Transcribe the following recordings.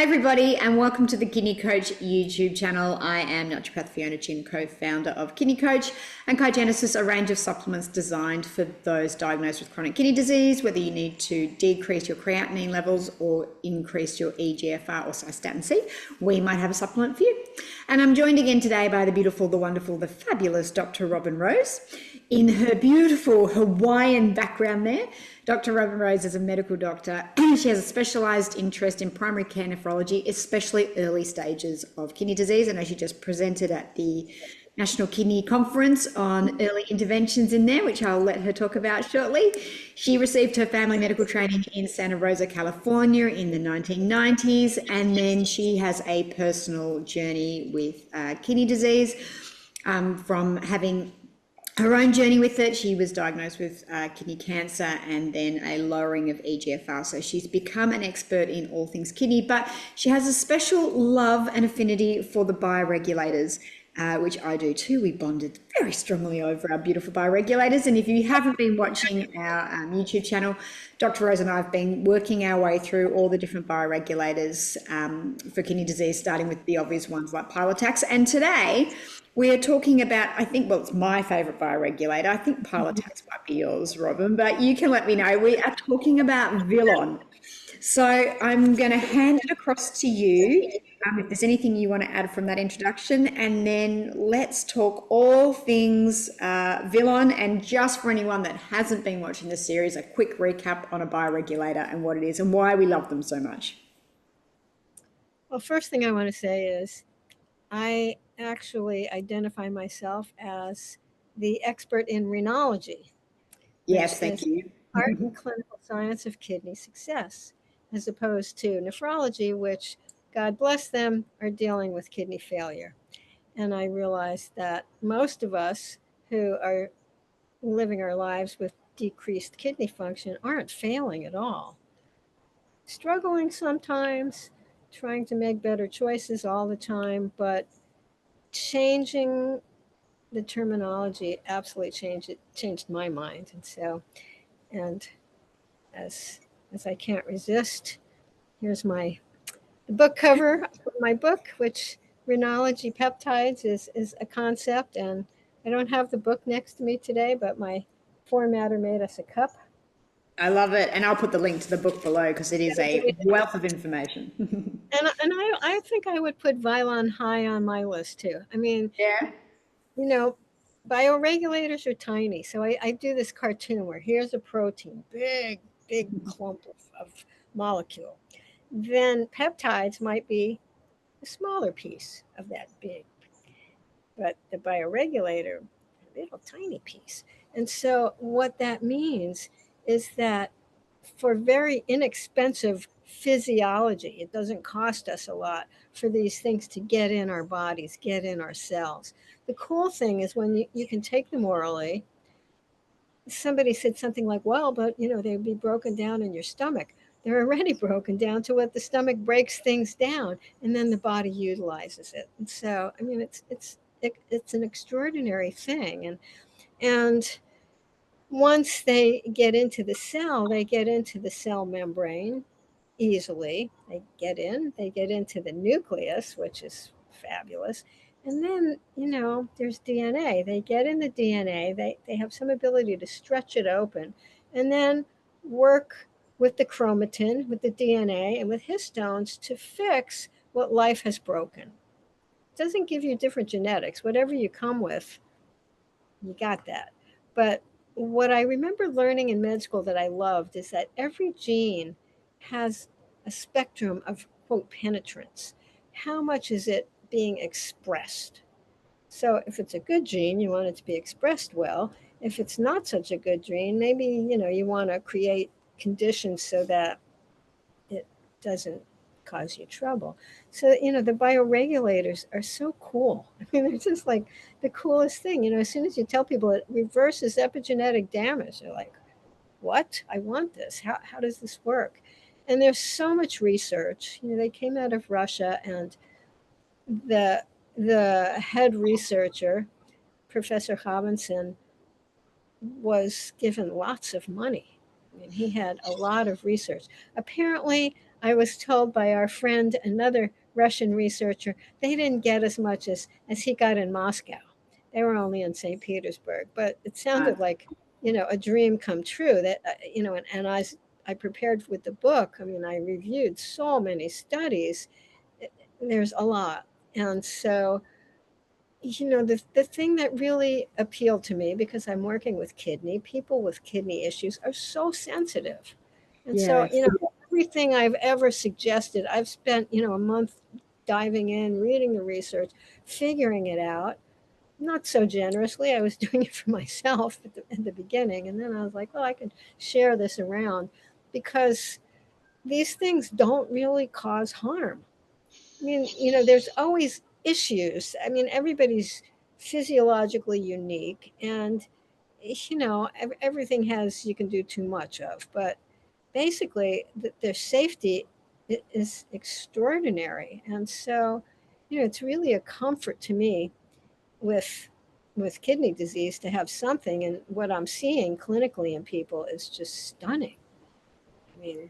everybody, and welcome to the Kidney Coach YouTube channel. I am naturopath Fiona Chin, co-founder of Kidney Coach and Cogenesis, a range of supplements designed for those diagnosed with chronic kidney disease, whether you need to decrease your creatinine levels or increase your EGFR or cystatin C, we might have a supplement for you. And I'm joined again today by the beautiful, the wonderful, the fabulous Dr. Robin Rose. In her beautiful Hawaiian background there, Dr. Robin Rose is a medical doctor. She has a specialised interest in primary care nephrology, especially early stages of kidney disease. I know she just presented at the National Kidney Conference on early interventions in there, which I'll let her talk about shortly. She received her family medical training in Santa Rosa, California in the 1990s, and then she has a personal journey with kidney disease from having her own journey with it. She was diagnosed with kidney cancer and then a lowering of EGFR. So she's become an expert in all things kidney, but she has a special love and affinity for the bioregulators, which I do too. We bonded very strongly over our beautiful bioregulators. And if you haven't been watching our YouTube channel, Dr. Rose and I have been working our way through all the different bioregulators for kidney disease, starting with the obvious ones like Pilotax. And today we are talking about, I think, well, it's my favourite bioregulator. I think Pilotax might be yours, Robin, but you can let me know. We are talking about Vilon. So I'm going to hand it across to you if there's anything you want to add from that introduction, and then let's talk all things Vilon. And just for anyone that hasn't been watching the series, a quick recap on a bioregulator and what it is and why we love them so much. Well, first thing I want to say is I actually identify myself as the expert in renology. Yes, thank you. Art and clinical science of kidney success, as opposed to nephrology, which, God bless them, are dealing with kidney failure. And I realized that most of us who are living our lives with decreased kidney function aren't failing at all. Struggling sometimes, trying to make better choices all the time, but changing the terminology absolutely changed my mind. And as I can't resist, here's the book cover of my book, which Rhenology Peptides is a concept. And I don't have the book next to me today, but my formatter made us a cup. I love it. And I'll put the link to the book below because it is a wealth of information. And I think I would put Vilon high on my list too. I mean, yeah, you know, bioregulators are tiny. So I do this cartoon where here's a protein, big clump of molecule. Then peptides might be a smaller piece of that big, but the bioregulator, a little tiny piece. And so what that means is that for very inexpensive physiology, it doesn't cost us a lot for these things to get in our bodies, get in our cells. The cool thing is when you can take them orally. Somebody said something like, well, but they'd be broken down in your stomach. They're already broken down to what the stomach breaks things down, and then the body utilizes it. And so, I mean, it's an extraordinary thing. And once they get into the cell, they get into the cell membrane easily. They get into the nucleus, which is fabulous. And then, there's DNA. They get in the DNA. They have some ability to stretch it open and then work with the chromatin, with the DNA, and with histones to fix what life has broken. It doesn't give you different genetics. Whatever you come with, you got that. But what I remember learning in med school that I loved is that every gene has a spectrum of, quote, penetrance. How much is it being expressed? So if it's a good gene, you want it to be expressed well. If it's not such a good gene, maybe, you want to create conditions so that it doesn't cause you trouble. So, the bioregulators are so cool. I mean, they're just like the coolest thing. As soon as you tell people it reverses epigenetic damage, they're like, what? I want this. How does this work? And there's so much research. They came out of Russia, and the head researcher, Professor Robinson, was given lots of money. I mean, he had a lot of research. Apparently, I was told by our friend, another Russian researcher, they didn't get as much as he got in Moscow. They were only in St. Petersburg, but it sounded like, a dream come true. That and I prepared with the book. I mean, I reviewed so many studies. There's a lot, and so the thing that really appealed to me, because I'm working with people with kidney issues are so sensitive. And so, Yes. everything I've ever suggested, I've spent, a month diving in, reading the research, figuring it out. Not so generously. I was doing it for myself at the beginning. And then I was like, well, I can share this around because these things don't really cause harm. I mean, there's always issues. I mean, everybody's physiologically unique, and everything has you can do too much of. But basically, their safety is extraordinary, and so it's really a comfort to me with kidney disease to have something. And what I'm seeing clinically in people is just stunning. I mean,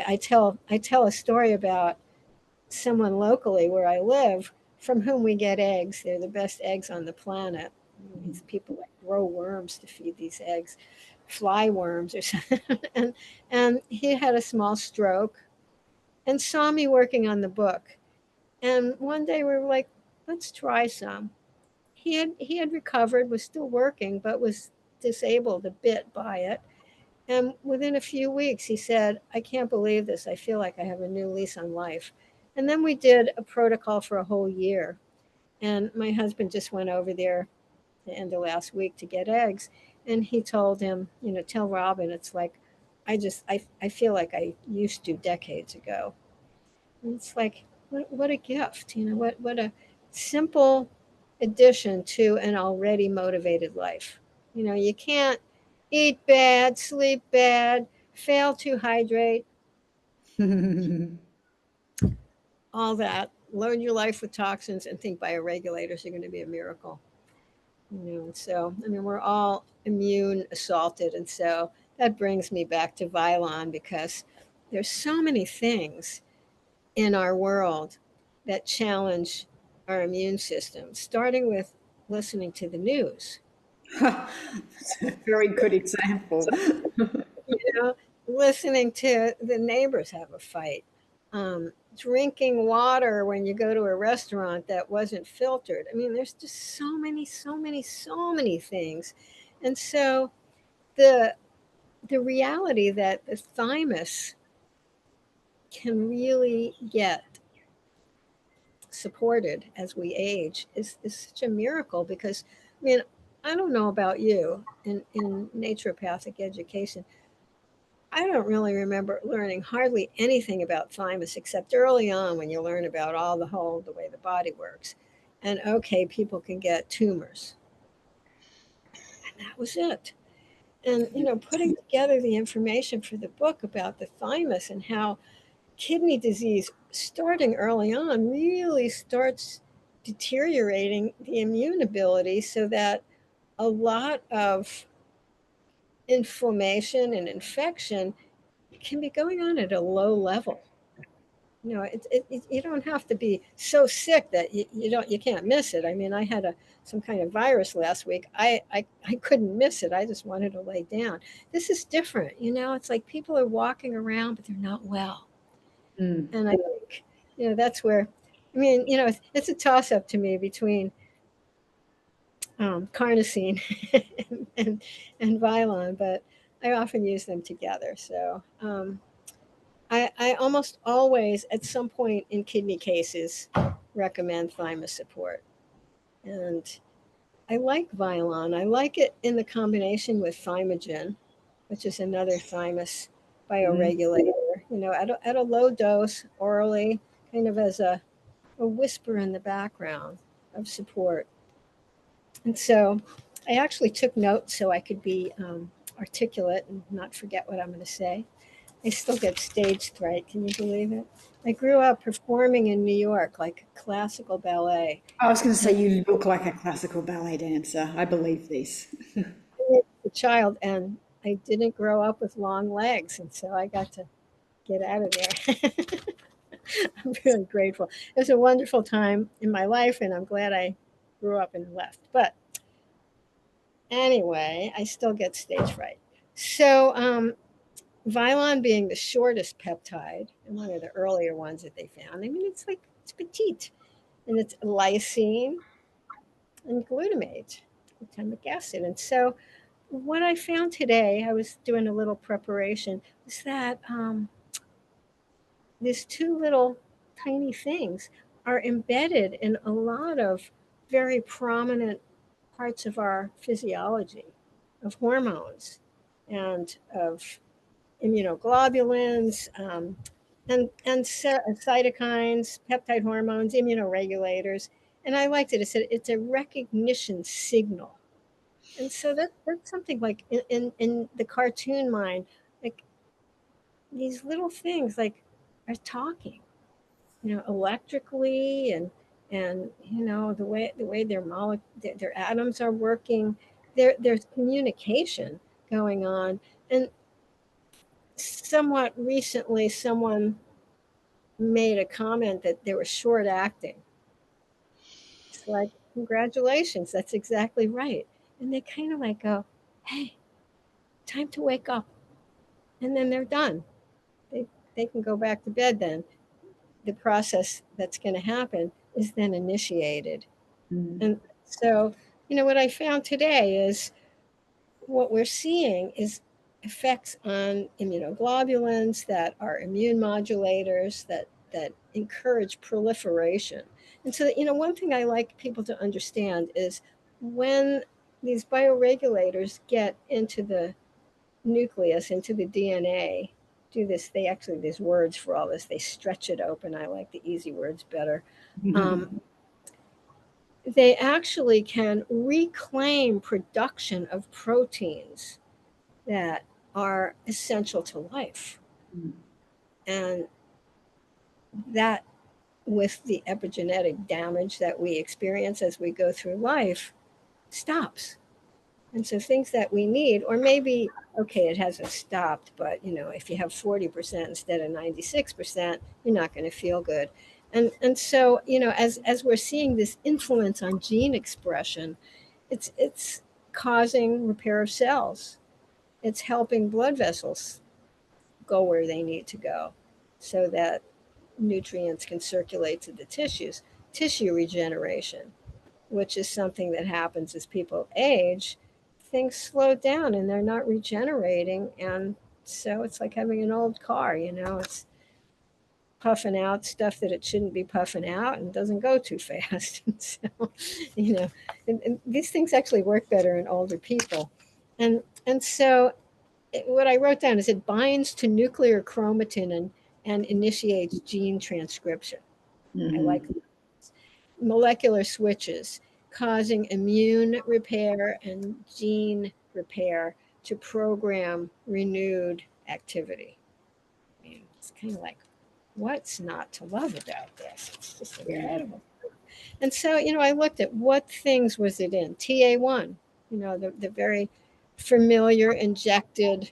I tell a story about someone locally where I live from whom we get eggs. They're the best eggs on the planet. These people like grow worms to feed these eggs, fly worms or something. and he had a small stroke and saw me working on the book. And one day we were like, let's try some. He had recovered, was still working, but was disabled a bit by it. And within a few weeks, he said, I can't believe this. I feel like I have a new lease on life. And then we did a protocol for a whole year. And my husband just went over there the end of last week to get eggs. And he told him, tell Robin, it's like, I feel like I used to decades ago. And it's like, what a gift, what a simple addition to an already motivated life. You can't eat bad, sleep bad, fail to hydrate, all that. Load your life with toxins and think bioregulators are going to be a miracle. And so, I mean, we're all immune assaulted. And so that brings me back to Vilon because there's so many things in our world that challenge our immune system, starting with listening to the news. That's a very good example. You know, Listening to the neighbors have a fight, drinking water when you go to a restaurant that wasn't filtered. I mean, there's just so many, so many, so many things, and so the the reality that the thymus can really get supported as we age is such a miracle because I mean I don't know about you in naturopathic education. I don't really remember learning hardly anything about thymus except early on when you learn about the way the body works. And okay, people can get tumors. And that was it. And putting together the information for the book about the thymus and how kidney disease starting early on really starts deteriorating the immune ability so that a lot of inflammation and infection can be going on at a low level. You don't have to be so sick that you can't miss it. I mean, I had some kind of virus last week. I couldn't miss it. I just wanted to lay down. This is different. It's like people are walking around, but they're not well. Mm. And I think, that's where, I mean, it's a toss up to me between carnosine and Vilon, but I often use them together. So I almost always, at some point in kidney cases, recommend thymus support. And I like Vilon. I like it in the combination with thymogen, which is another thymus Mm. bioregulator, at a low dose orally, kind of as a whisper in the background of support. And so I actually took notes so I could be articulate and not forget what I'm going to say. I still get stage fright. Can you believe it? I grew up performing in New York, like classical ballet. I was going to say, And you look like a classical ballet dancer. I believe this. I was a child, and I didn't grow up with long legs. And so I got to get out of there. I'm really grateful. It was a wonderful time in my life, and I'm glad I grew up and left. But anyway, I still get stage fright. So, Vilon being the shortest peptide and one of the earlier ones that they found, I mean, it's petite, and it's lysine and glutamate, glutamic acid. And so, what I found today, I was doing a little preparation, was that these two little tiny things are embedded in a lot of very prominent parts of our physiology, of hormones and of immunoglobulins, cytokines, peptide hormones, immunoregulators. And I liked it. It said it's a recognition signal. And so that's something like in the cartoon mind, like these little things like are talking, electrically, and the way their atoms are working. There's communication going on. And somewhat recently, someone made a comment that they were short acting. It's like, congratulations, that's exactly right. And they kind of like go, hey, time to wake up. And then they're done. They can go back to bed then. The process that's going to happen is then initiated. Mm. And so, what I found today is what we're seeing is effects on immunoglobulins that are immune modulators that encourage proliferation. And so, one thing I like people to understand is when these bioregulators get into the nucleus, into the DNA, do this, they actually, there's words for all this, they stretch it open. I like the easy words better. They actually can reclaim production of proteins that are essential to life. And that, with the epigenetic damage that we experience as we go through life, stops. And so things that we need, or maybe, okay, it hasn't stopped, but if you have 40% instead of 96%, you're not going to feel good. And so, as we're seeing this influence on gene expression, it's causing repair of cells. It's helping blood vessels go where they need to go so that nutrients can circulate to the tissues. Tissue regeneration, which is something that happens as people age, things slow down and they're not regenerating. And so it's like having an old car, it's puffing out stuff that it shouldn't be puffing out and doesn't go too fast. And so, and these things actually work better in older people. And so what I wrote down is it binds to nuclear chromatin and initiates gene transcription. I like molecular switches causing immune repair and gene repair to program renewed activity. I mean, it's kind of like, what's not to love about this? It's just incredible. Yeah. And so, I looked at what things was it in. TA1, the very familiar injected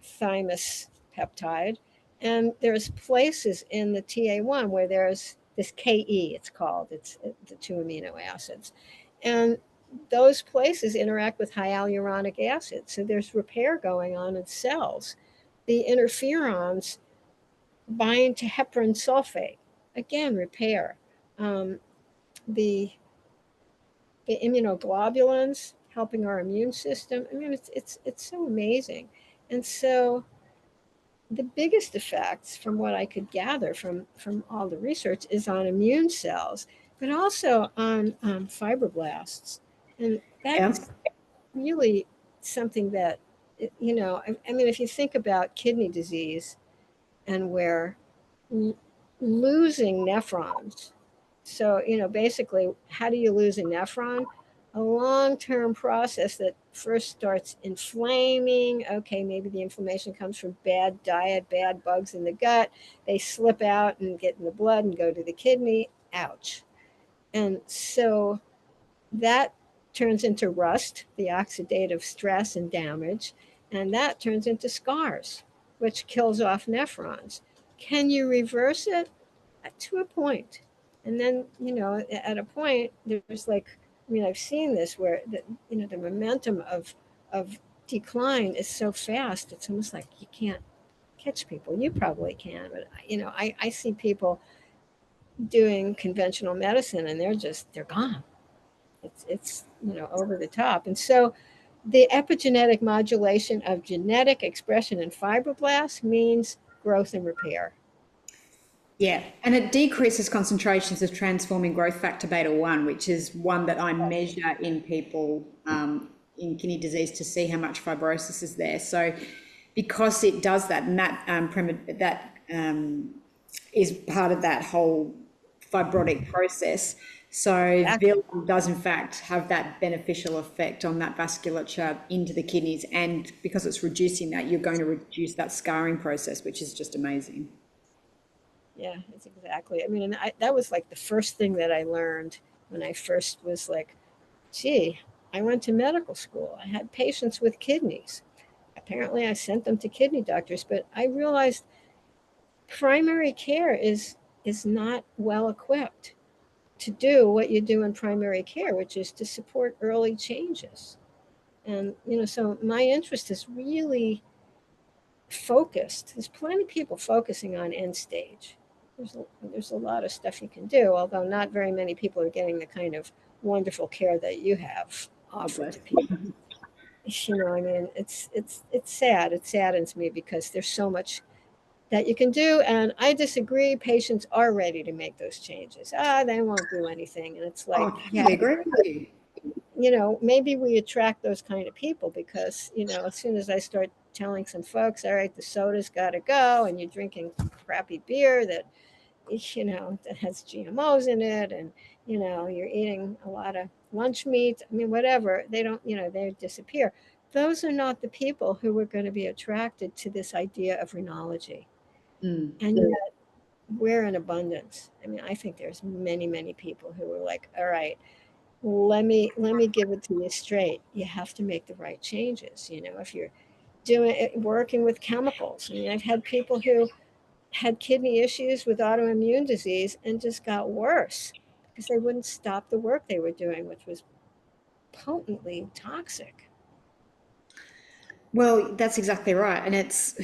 Thymus peptide. And there's places in the TA1 where there's this KE, it's called, it's the two amino acids. And those places interact with hyaluronic acid. So there's repair going on in cells. The interferons bind to heparan sulfate, again, repair. The the immunoglobulins helping our immune system. I mean, it's so amazing. And so the biggest effects, from what I could gather from all the research, is on immune cells, but also on fibroblasts. And that's really something that, I mean, if you think about kidney disease and we're losing nephrons. So, basically, how do you lose a nephron? A long-term process that first starts inflaming. Okay, maybe the inflammation comes from bad diet, bad bugs in the gut. They slip out and get in the blood and go to the kidney. Ouch. And so that turns into rust, the oxidative stress and damage, and that turns into scars. which kills off nephrons. Can you reverse it? To a point. And then, at a point, there's like, I mean, I've seen this where the momentum of decline is so fast, it's almost like you can't catch people. You probably can, but I see people doing conventional medicine and they're gone. It's over the top. And so the epigenetic modulation of genetic expression in fibroblasts means growth and repair. Yeah, and it decreases concentrations of transforming growth factor beta 1, which is one that I measure in people in kidney disease to see how much fibrosis is there. So because it does that, and that is part of that whole fibrotic process. So Vilon does in fact have that beneficial effect on that vasculature into the kidneys, and because it's reducing that, you're going to reduce that scarring process, which is just amazing. Yeah, it's exactly. I mean, and that was like the first thing that I learned when I first was like, gee, I went to medical school. I had patients with kidneys. Apparently, I sent them to kidney doctors, but I realized primary care is not well equipped to do what you do in primary care, which is to support early changes. And so my interest is really focused. There's plenty of people focusing on end stage. There's a lot of stuff you can do, although not very many people are getting the kind of wonderful care that you have offered to people. I mean, it's sad. It saddens me because there's so much that you can do, and I disagree. Patients are ready to make those changes. They won't do anything, and it's like, Oh, yeah, I agree with you. maybe we attract those kind of people because as soon as I start telling some folks, all right, the soda's got to go, and you're drinking crappy beer that that has GMOs in it, and you're eating a lot of lunch meat. I mean, whatever, they don't, they disappear. Those are not the people who are going to be attracted to this idea of rhenology. Mm. And yet we're in abundance. I mean, I think there's many people who are like, all right, let me give it to you straight. You have to make the right changes. If you're working with chemicals. I mean, I've had people who had kidney issues with autoimmune disease and just got worse because they wouldn't stop the work they were doing, which was potently toxic. Well, that's exactly right. And it's,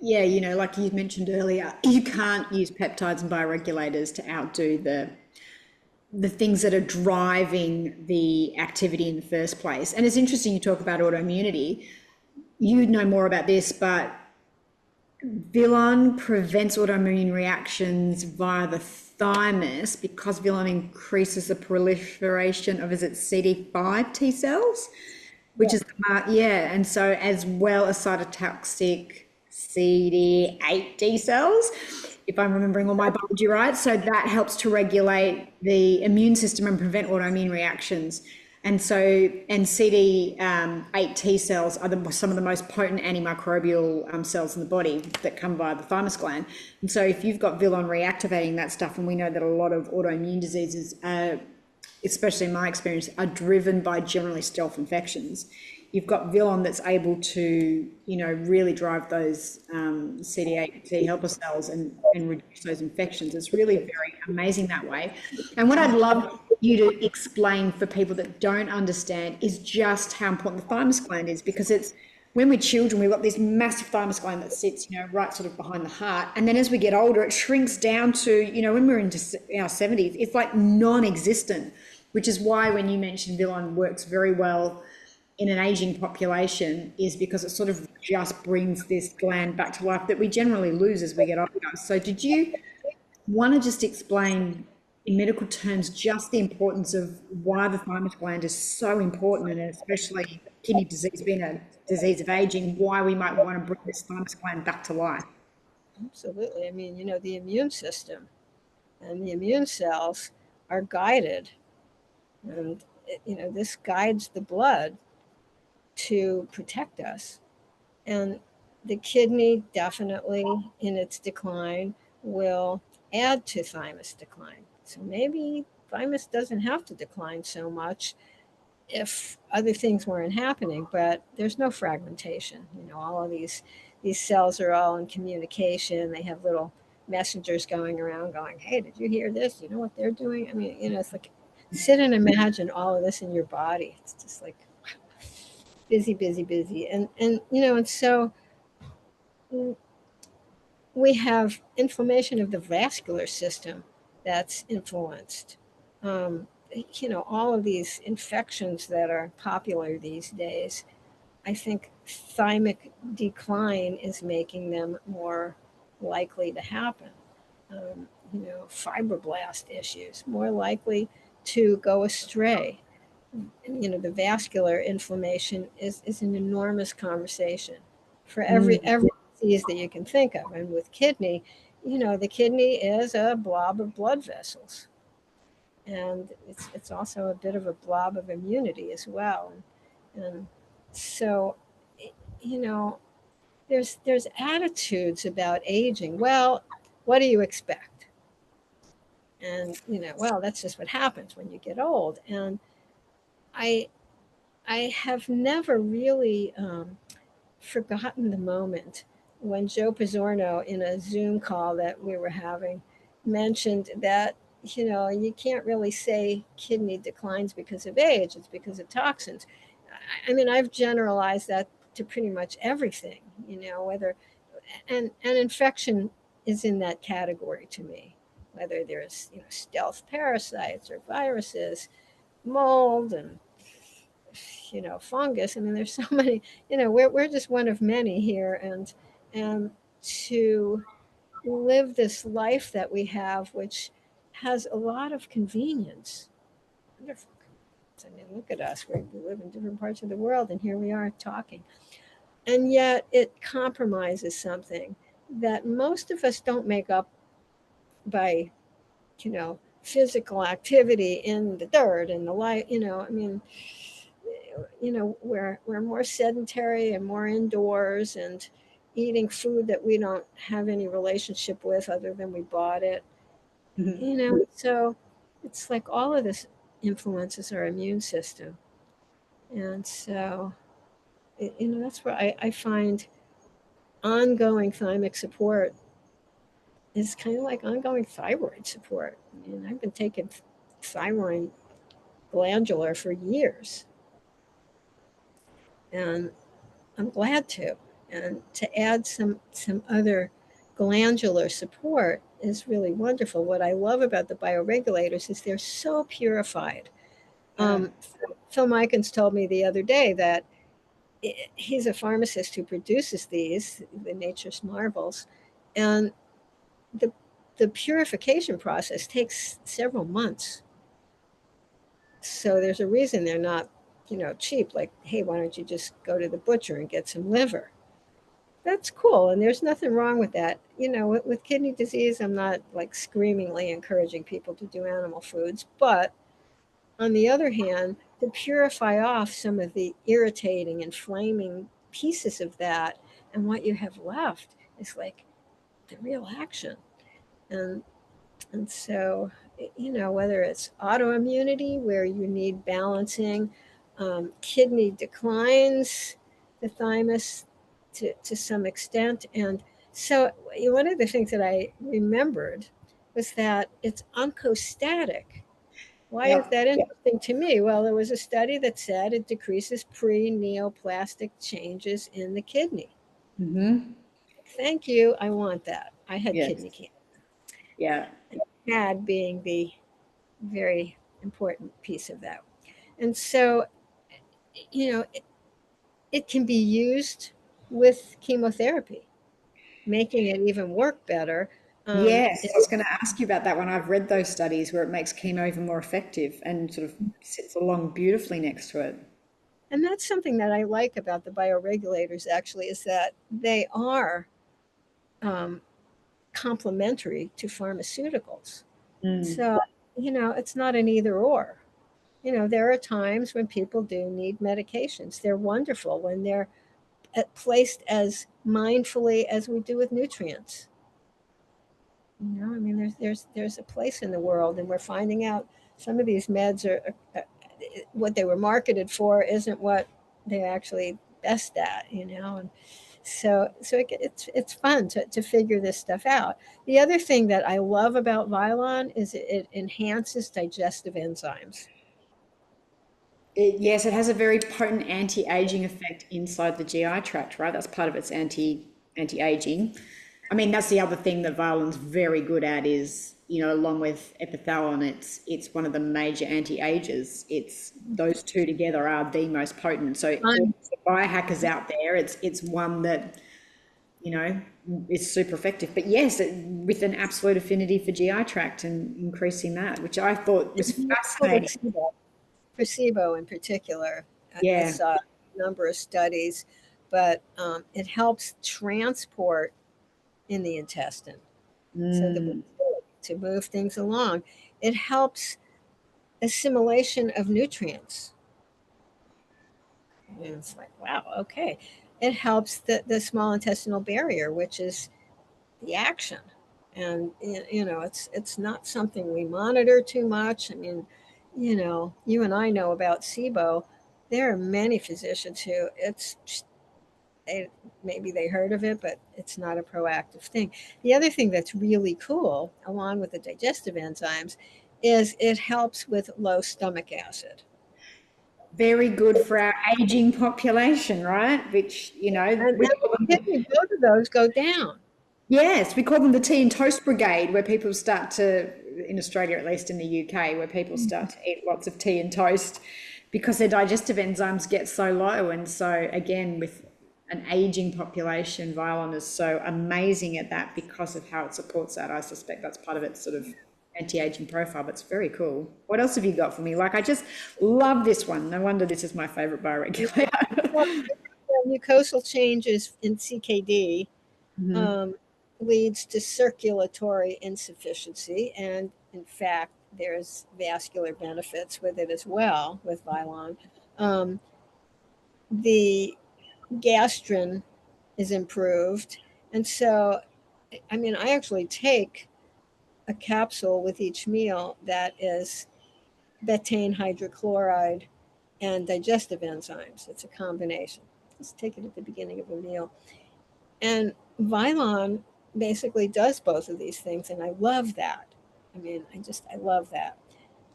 yeah, like you mentioned earlier, you can't use peptides and bioregulators to outdo the things that are driving the activity in the first place. And it's interesting you talk about autoimmunity. You know more about this, but Vilon prevents autoimmune reactions via the thymus because Vilon increases the proliferation of, is it CD5 T cells? Which is, yeah, and so as well as cytotoxic CD8 T cells, if I'm remembering all my biology right. So that helps to regulate the immune system and prevent autoimmune reactions. And so, and CD8 T cells are some of the most potent antimicrobial cells in the body that come via the thymus gland. And so if you've got Vilon reactivating that stuff, and we know that a lot of autoimmune diseases, especially in my experience, are driven by generally stealth infections. You've got Vilon that's able to, really drive those CD8 T helper cells and reduce those infections. It's really very amazing that way. And what I'd love you to explain for people that don't understand is just how important the thymus gland is, because it's, when we're children, we've got this massive thymus gland that sits, right sort of behind the heart. And then as we get older, it shrinks down to, when we're into our 70s, it's like non-existent, which is why when you mentioned Vilon works very well in an aging population, is because it sort of just brings this gland back to life that we generally lose as we get older. So did you want to just explain in medical terms just the importance of why the thymus gland is so important, and especially kidney disease being a disease of aging, why we might want to bring this thymus gland back to life? Absolutely. I mean, the immune system and the immune cells are guided, and this guides the blood to protect us. And the kidney definitely in its decline will add to thymus decline. So maybe thymus doesn't have to decline so much if other things weren't happening, but there's no fragmentation. All of these these cells are all in communication. They have little messengers going around going, hey, did you hear this? You know what they're doing? I mean, it's like sit and imagine all of this in your body. It's just like busy, busy, busy. And so we have inflammation of the vascular system that's influenced. Um, all of these infections that are popular these days, I think thymic decline is making them more likely to happen. Fibroblast issues, more likely to go astray. The vascular inflammation is an enormous conversation for every disease that you can think of. And with kidney, the kidney is a blob of blood vessels, and it's also a bit of a blob of immunity as well. And so, you know, there's attitudes about aging. Well, what do you expect? And well, that's just what happens when you get old. And I I have never really forgotten the moment when Joe Pizzorno, in a Zoom call that we were having, mentioned that you can't really say kidney declines because of age; it's because of toxins. I mean, I've generalized that to pretty much everything. Whether and infection is in that category to me. Whether there's stealth parasites or viruses, mold, and fungus. I mean, there's so many, we're just one of many here. And to live this life that we have, which has a lot of convenience. Wonderful. I mean, look at us. We live in different parts of the world, and here we are talking. And yet it compromises something that most of us don't make up by, physical activity in the dirt and the light, I mean, we're more sedentary and more indoors and eating food that we don't have any relationship with other than we bought it. So it's like all of this influences our immune system. And so that's where I find ongoing thymic support is kind of like ongoing thyroid support. I mean, I've been taking thyroid glandular for years, and I'm glad to. And to add some other glandular support is really wonderful. What I love about the bioregulators is they're so purified. Um, Phil Mikens told me the other day that he's a pharmacist who produces these, the Nature's Marvels, and the the purification process takes several months. So there's a reason they're not, cheap. Like, hey, why don't you just go to the butcher and get some liver? That's cool, and there's nothing wrong with that. With kidney disease, I'm not like screamingly encouraging people to do animal foods, but on the other hand, to purify off some of the irritating, inflaming pieces of that, and what you have left is like the real action. And and so, whether it's autoimmunity, where you need balancing, kidney declines, the thymus to some extent. And so, one of the things that I remembered was that it's oncostatic. Why is Yep. that interesting to me? Well, there was a study that said it decreases pre-neoplastic changes in the kidney. Mm-hmm. Thank you. I want that. I had Yes. kidney cancer. Yeah. Had being the very important piece of that. And so, it can be used with chemotherapy, making it even work better. Yes, I was going to ask you about that one. I've read those studies where it makes chemo even more effective and sort of sits along beautifully next to it. And that's something that I like about the bioregulators, actually, is that they are um, complementary to pharmaceuticals. Mm. So, it's not an either or. There are times when people do need medications. They're wonderful when they're placed as mindfully as we do with nutrients. I mean, there's a place in the world, and we're finding out some of these meds are what they were marketed for isn't what they're actually best at. And It's fun to figure this stuff out. The other thing that I love about Vilon is it enhances digestive enzymes. Yes, it has a very potent anti-aging effect inside the GI tract, right? That's part of its anti-aging. I mean, that's the other thing that Violon's very good at is, along with epithalon, it's one of the major anti-agers. It's those two together are the most potent. So all Fun. the biohackers out there, it's one that, you know, is super effective. But yes, with an absolute affinity for GI tract and increasing that, which I thought was fascinating. Placebo in particular. I Yeah. saw a number of studies, but it helps transport in the intestine. So Mm. to move things along, it helps assimilation of nutrients. And it's like, wow, okay. It helps the small intestinal barrier, which is the action. And it's not something we monitor too much. I mean, you and I know about SIBO. There are many physicians who they, maybe they heard of it, but it's not a proactive thing. The other thing that's really cool, along with the digestive enzymes, is it helps with low stomach acid. Very good for our aging population, right? Which, we And call them, both of those go down. yes, we call them the tea and toast brigade, where people start to, in Australia, at least in the UK, where people start to eat lots of tea and toast because their digestive enzymes get so low. And so, again, with an aging population, Violon is so amazing at that because of how it supports that. I suspect that's part of its sort of anti-aging profile, but it's very cool. What else have you got for me? Like, I just love this one. No wonder this is my favorite bioregulator. Well, mucosal changes in CKD Mhm. um, leads to circulatory insufficiency, and in fact, there's vascular benefits with it as well with Vilon. Um, the gastrin is improved, and so, I mean, I actually take a capsule with each meal that is betaine hydrochloride and digestive enzymes. It's a combination. Just take it at the beginning of a meal. And Vilon basically does both of these things, and I love that. I mean, I love that.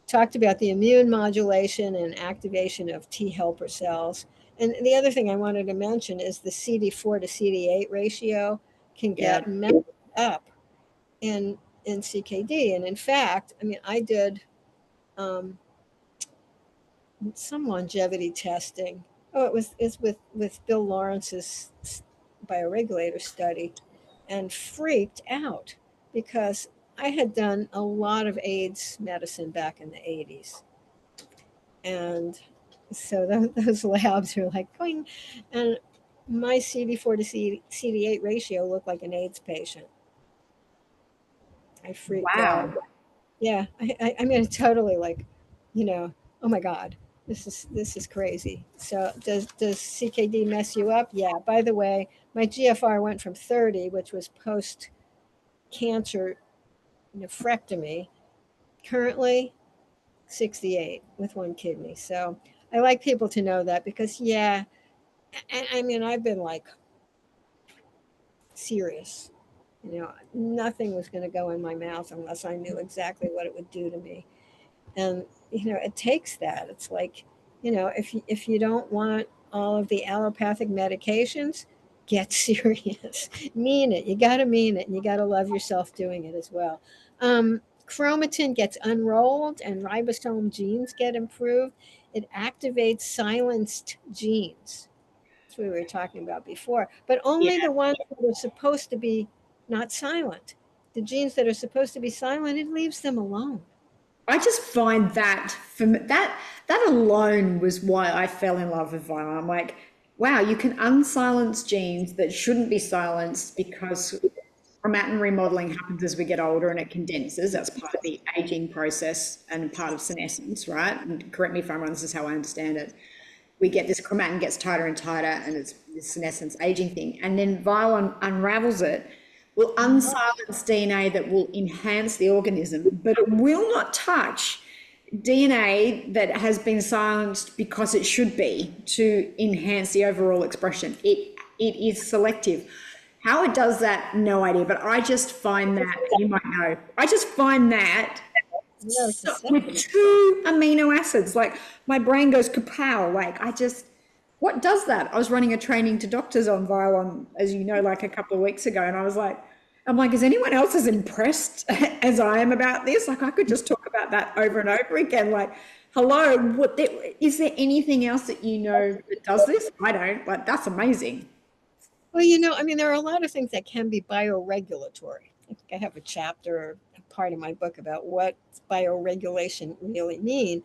Talked about the immune modulation and activation of T helper cells. And the other thing I wanted to mention is the CD4 to CD8 ratio can Yeah. get messed up in CKD. And in fact, I mean, I did um, some longevity testing. Oh, it's with Bill Lawrence's bioregulator study, and freaked out because I had done a lot of AIDS medicine back in the 80s. And so those labs are like going, and my CD4 to CD8 ratio looked like an AIDS patient. I freaked out. Wow. Yeah, I mean, totally like, oh my God, this is crazy. So does CKD mess you up? Yeah. By the way, my GFR went from 30, which was post cancer nephrectomy, currently 68 with one kidney. So I like people to know that because yeah, I mean, I've been like serious. Nothing was going to go in my mouth unless I knew exactly what it would do to me. And it takes that. It's like, if you don't want all of the allopathic medications, get serious. Mean it. You got to mean it, and you got to love yourself doing it as well. Chromatin gets unrolled and ribosome genes get improved. It activates silenced genes. That's what we were talking about before, but only Yeah. the ones that are supposed to be not silent. The genes that are supposed to be silent, it leaves them alone. I just find that that alone was why I fell in love with vinyl. I'm like, wow, you can unsilence genes that shouldn't be silenced because chromatin remodeling happens as we get older and it condenses. That's part of the aging process and part of senescence, right? And correct me if I'm wrong, this is how I understand it. We get this chromatin gets tighter and tighter and it's this senescence aging thing. And then Violon unravels it, will unsilence DNA that will enhance the organism, but it will not touch DNA that has been silenced because it should be to enhance the overall expression. It it is selective. How it does that, no idea. But I just find that, you might know, I just find that No, it's a with supplement. two amino acids, like my brain goes kapow. Like I just, what does that? I was running a training to doctors on Vilon, as you know, like a couple of weeks ago, and I'm like, is anyone else as impressed as I am about this? Like I could just talk about that over and over again. Like, hello, is there anything else that you know that does this? I don't. Like that's amazing. Well, I mean, there are a lot of things that can be bioregulatory. I think I have a chapter, a part of my book about what bioregulation really mean.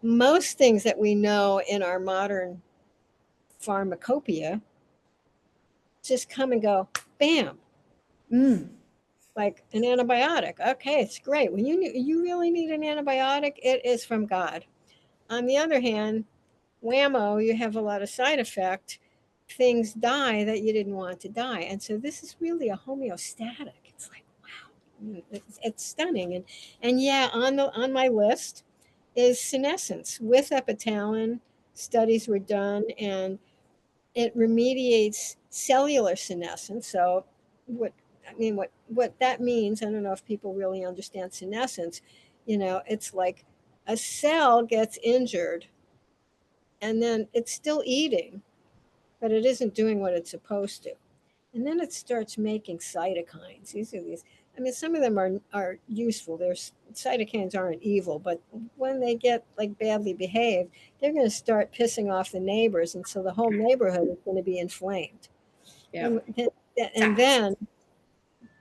Most things that we know in our modern pharmacopoeia just come and go, bam, Mm, like an antibiotic. Okay, it's great. When you really need an antibiotic, it is from God. On the other hand, whammo, you have a lot of side effect. Things die that you didn't want to die, and so this is really a homeostatic. It's like wow, it's stunning. And yeah, on my list is senescence with epitalin. Studies were done, and it remediates cellular senescence. So, what that means, I don't know if people really understand senescence. It's like a cell gets injured and then it's still eating, but it isn't doing what it's supposed to. And then it starts making cytokines. I mean, some of them are useful. Cytokines aren't evil, but when they get like badly behaved, they're going to start pissing off the neighbors. And so the whole neighborhood is going to be inflamed. yeah. And, then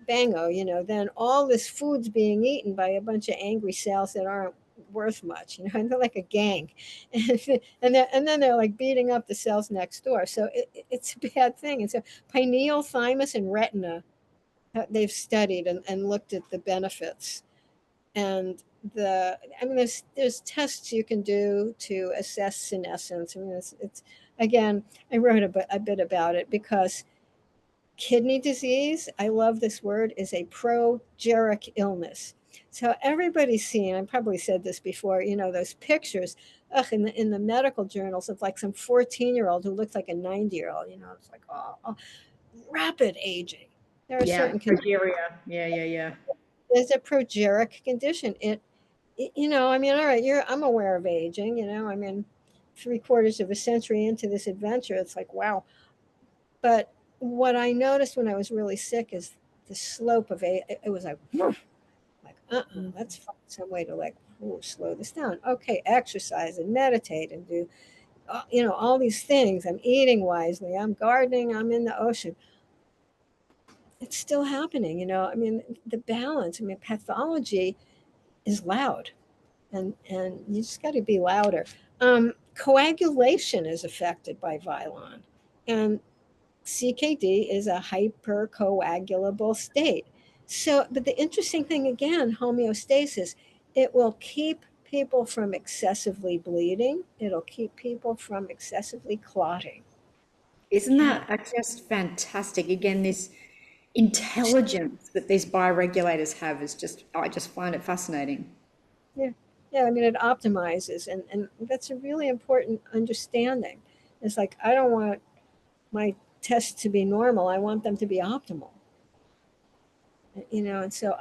bango, then all this food's being eaten by a bunch of angry cells that aren't worth much, and they're like a gang. And then they're like beating up the cells next door. So it's a bad thing. And so pineal, thymus, and retina, they've studied and looked at the benefits. And there's tests you can do to assess senescence. I mean, it's again, I wrote a bit about it because kidney disease, I love this word, is a progeric illness. So everybody's seen, I probably said this before, those pictures in the medical journals of like some 14-year-old who looks like a 90-year-old, it's like, oh, rapid aging. There are Yeah. certain conditions. Progeria. Yeah. Yeah. Yeah. There's a progeric condition. I mean, all right, I'm aware of aging, I mean, 3/4 of a century into this adventure, it's like, wow. But what I noticed when I was really sick is the slope of it was like, let's find some way to like slow this down. Okay, exercise and meditate and do, all these things. I'm eating wisely. I'm gardening. I'm in the ocean. It's still happening. I mean, the balance. I mean, pathology is loud, and you just got to be louder. Coagulation is affected by Vilon, and CKD is a hypercoagulable state. So, but the interesting thing again, homeostasis, it will keep people from excessively bleeding. It'll keep people from excessively clotting. Isn't Yeah, that just fantastic? Again, this intelligence that these bioregulators have is just, I just find it fascinating. yeah, yeah. I mean, it optimizes, and that's a really important understanding. It's like I don't want my tests to be normal. I want them to be optimal. And so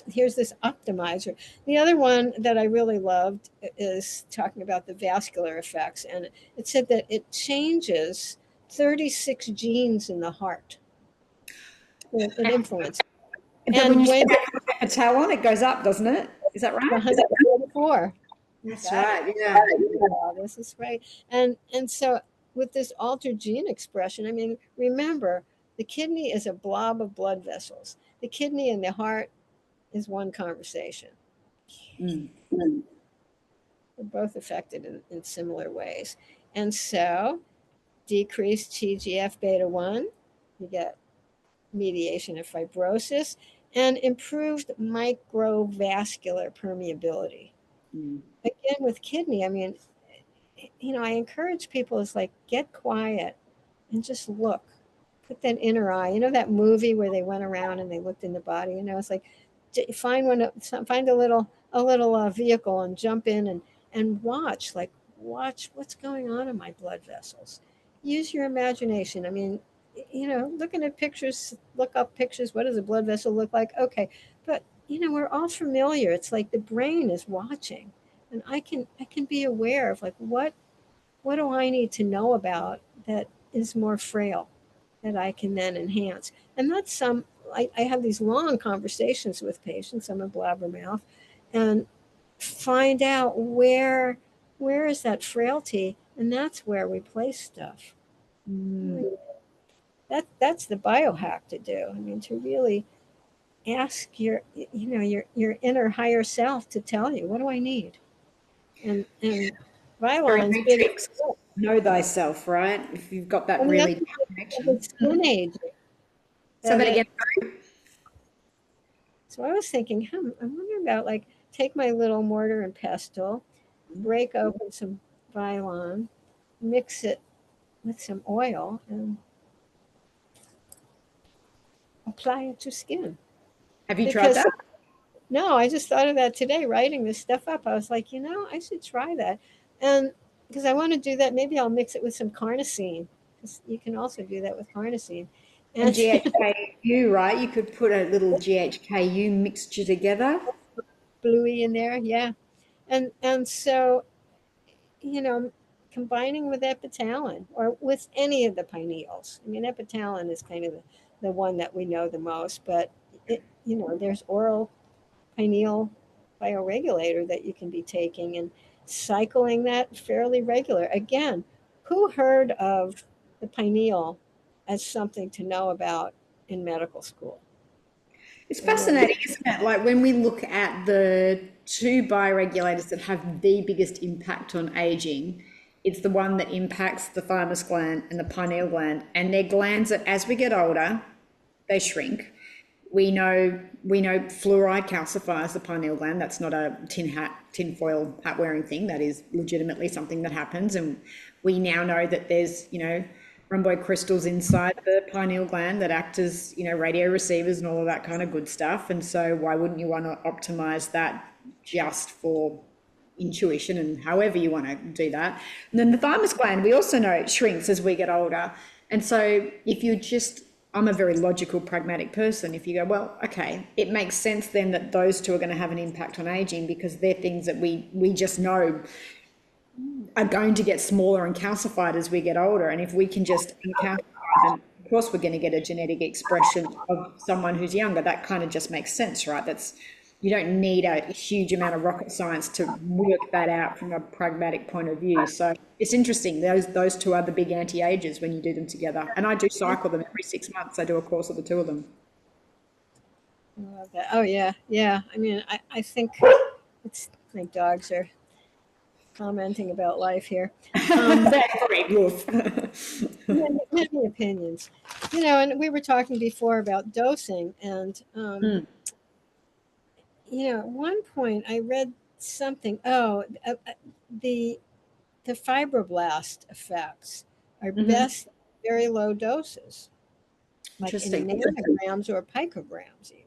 here's this optimizer. The other one that I really loved is talking about the vascular effects, and it said that it changes 36 genes in the heart. It influences. And then when And you when stick a towel on, it goes up, doesn't it? Is that right? 144, you That's got it. right. Yeah. Yeah, this is right. And so with this altered gene expression, I mean, remember, the kidney is a blob of blood vessels. The kidney and the heart is one conversation. Mm. They're both affected in similar ways. And so, decreased TGF beta 1, you get mediation of fibrosis, and improved microvascular permeability. Mm. Again, with kidney, I mean, I encourage people is like, get quiet and just look. Put that inner eye. That movie where they went around and they looked in the body. It's like find a little vehicle and jump in and watch what's going on in my blood vessels. Use your imagination. I mean, looking at pictures, look up pictures. What does a blood vessel look like? Okay, but we're all familiar. It's like the brain is watching, and I can be aware of like what do I need to know about that is more frail that I can then enhance. And that's I have these long conversations with patients. I'm a blabbermouth, and find out where is that frailty, and that's where we place stuff. Mm. That's the biohack to do. I mean, to really ask your inner higher self to tell you, what do I need? And Very Vilon's big. matrix. Know thyself, right? If you've got that And that's really deep the connection. skin aging. So that again. So I was thinking, I wonder about like take my little mortar and pestle, break open some Vilon, mix it with some oil, and apply it to skin. Have you tried Because that? no, I just thought of that today, writing this stuff up. I was like, I should try that, and because I want to do that, maybe I'll mix it with some carnosine, because you can also do that with carnosine, And and GHKU, right? You could put a little GHKU mixture together. bluey in there, yeah, and so you know, combining with epitalin or with any of the pineals. I mean, epitalin is kind of the one that we know the most, but there's oral pineal bioregulator that you can be taking and cycling that fairly regular. Again, who heard of the pineal as something to know about in medical school? It's I mean, fascinating, isn't it? Like when we look at the two bioregulators that have the biggest impact on aging, it's the one that impacts the thymus gland and the pineal gland. And they're glands that as we get older, they shrink. We know fluoride calcifies the pineal gland. That's not a tinfoil hat wearing thing. That is legitimately something that happens. And we now know that there's, rhomboid crystals inside the pineal gland that act as, radio receivers and all of that kind of good stuff. And so why wouldn't you want to optimize that just for intuition and however you want to do that? And then the thymus gland, we also know it shrinks as we get older. And so if you just, I'm a very logical, pragmatic person. If you go, well, okay, it makes sense then that those two are going to have an impact on aging because they're things that we just know are going to get smaller and calcified as we get older. And if we can just uncalcify them, of course, we're going to get a genetic expression of someone who's younger. That kind of just makes sense, right? You don't need a huge amount of rocket science to work that out from a pragmatic point of view. So it's interesting. Those two are the big anti-agers when you do them together. And I do cycle them every 6 months. I do a course of the two of them. I love that. Oh yeah, yeah. I mean, I think it's my dogs are commenting about life here. Very woof. Many opinions, and we were talking before about dosing, and at one point I read something. The the fibroblast effects are best at very low doses, like in Interesting. nanograms or picograms even.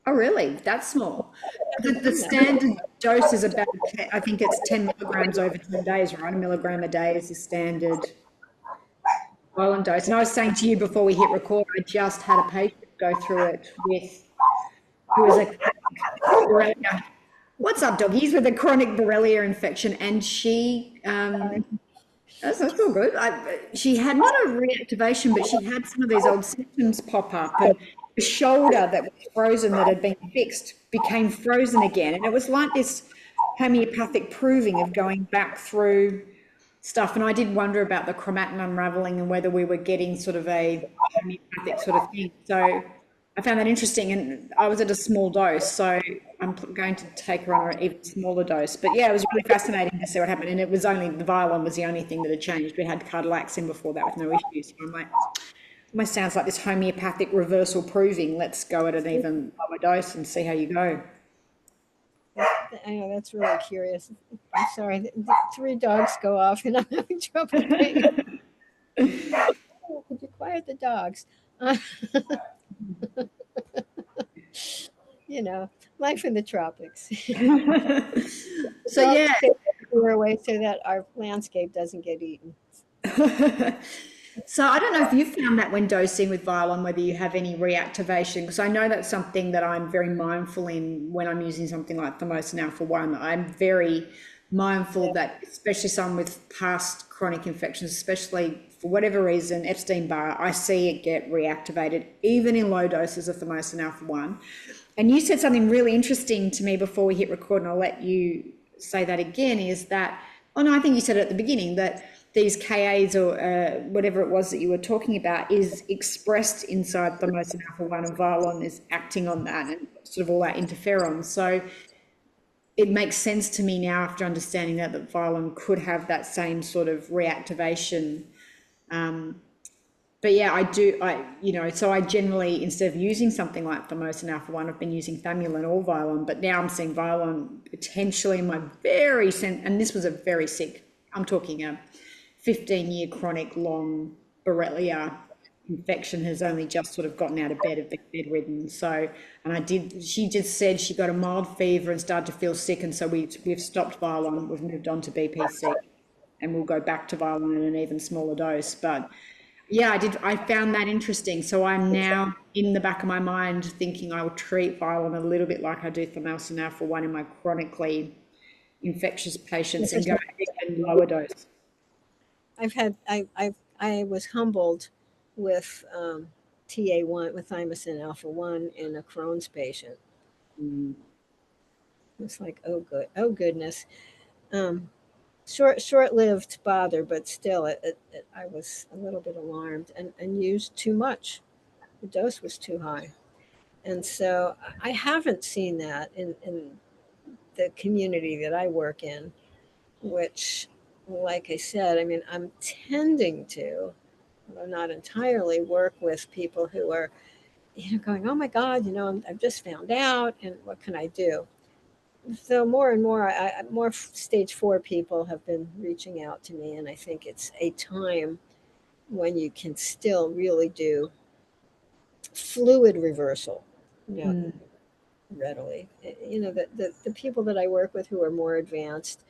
Oh, really? That's small. I The haven't done standard dose is about, I think it's 10 milligrams over 10 days, right? A milligram a day is the standard island dose. And I was saying to you before we hit record, I just had a patient go through it who was a Borrelia. What's up, doggies? With a chronic Borrelia infection, and she, that's all good. She had not a reactivation, but she had some of these old symptoms pop up, and the shoulder that was frozen, that had been fixed, became frozen again, and it was like this homeopathic proving of going back through stuff. And I did wonder about the chromatin unraveling and whether we were getting sort of a homeopathic sort of thing. So I found that interesting, and I was at a small dose, so I'm going to take her on an even smaller dose. But yeah, it was really fascinating to see what happened, and it was only the Vilon was the only thing that had changed. We had Cardilaxin before that with no issues. So I'm like, almost sounds like this homeopathic reversal proving. Let's go at an even lower dose and see how you go. I know, that's really curious. I'm sorry, the three dogs go off, and I'm having trouble paying. Could you quiet the dogs? Life in the tropics. So yeah, We're away so that our landscape doesn't get eaten. So I don't know if you found that when dosing with Vilon, whether you have any reactivation, because I know that's something that I'm very mindful in when I'm using something like Thymus Alpha 1. I'm very mindful that, especially someone with past chronic infections, especially for whatever reason, Epstein-Barr, I see it get reactivated, even in low doses of Thymus Alpha 1. And you said something really interesting to me before we hit record, and I'll let you say that again, is that, oh no, I think you said it at the beginning, that these KAs or whatever it was that you were talking about is expressed inside the most alpha 1, and Vilon is acting on that and sort of all that interferon. So it makes sense to me now after understanding that Vilon could have that same sort of reactivation. But yeah, so I generally, instead of using something like Thymosin Alpha 1, I've been using Thymulin or Vilon, but now I'm seeing Vilon potentially in my and this was a very sick, I'm talking a 15-year chronic long Borrelia infection, has only just sort of gotten out of bed, bedridden. So, she just said she got a mild fever and started to feel sick. And so we've stopped Vilon, we've moved on to BPC, and we'll go back to Vilon in an even smaller dose. But yeah, I found that interesting. So I'm now in the back of my mind thinking I will treat Vilon a little bit like I do Thymosin Alpha 1 in my chronically infectious patients and go even lower dose. I was humbled with TA1 with thymosin alpha 1 in a Crohn's patient. It's like, oh goodness. Um, short-lived bother, but still, I was a little bit alarmed and used too much. The dose was too high, and so I haven't seen that in the community that I work in, which, like I said, I mean, I'm tending to, although not entirely, work with people who are, going, oh my God, I've just found out, and what can I do? So more and more, more stage 4 people have been reaching out to me, and I think it's a time when you can still really do fluid reversal, readily. The people that I work with who are more advanced,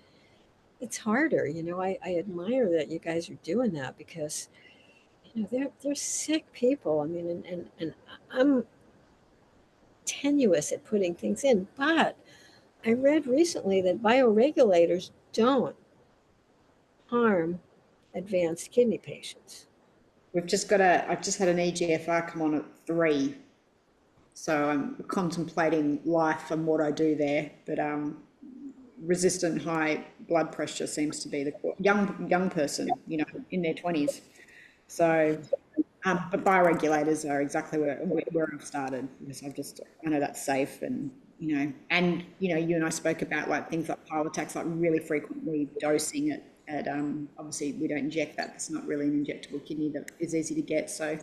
it's harder. I admire that you guys are doing that because they're sick people. I mean, and I'm tenuous at putting things in, but I read recently that bioregulators don't harm advanced kidney patients. I've just had an EGFR come on at 3. So I'm contemplating life and what I do there. But resistant high blood pressure seems to be the young person, in their 20s. So, but bioregulators are exactly where I've started, because I know that's safe, and you and I spoke about like things like pile attacks, like really frequently dosing it at obviously we don't inject that. It's not really an injectable kidney that is easy to get. So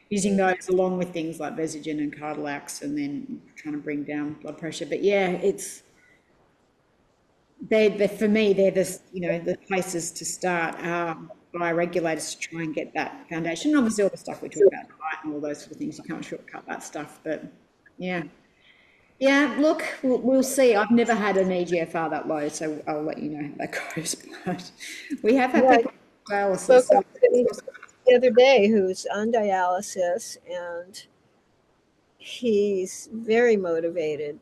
using those along with things like Vesigen and Cardilax, and then trying to bring down blood pressure. But yeah, they for me, they're the places to start, bioregulators, to try and get that foundation. And obviously all the stuff we talk about, diet and all those sort of things, you can't shortcut that stuff. But yeah. Yeah, look, we'll see. I've never had an EGFR that low, so I'll let you know how that goes. But we have had Yeah, people on dialysis. spoke So with somebody the other day who's on dialysis, and he's very motivated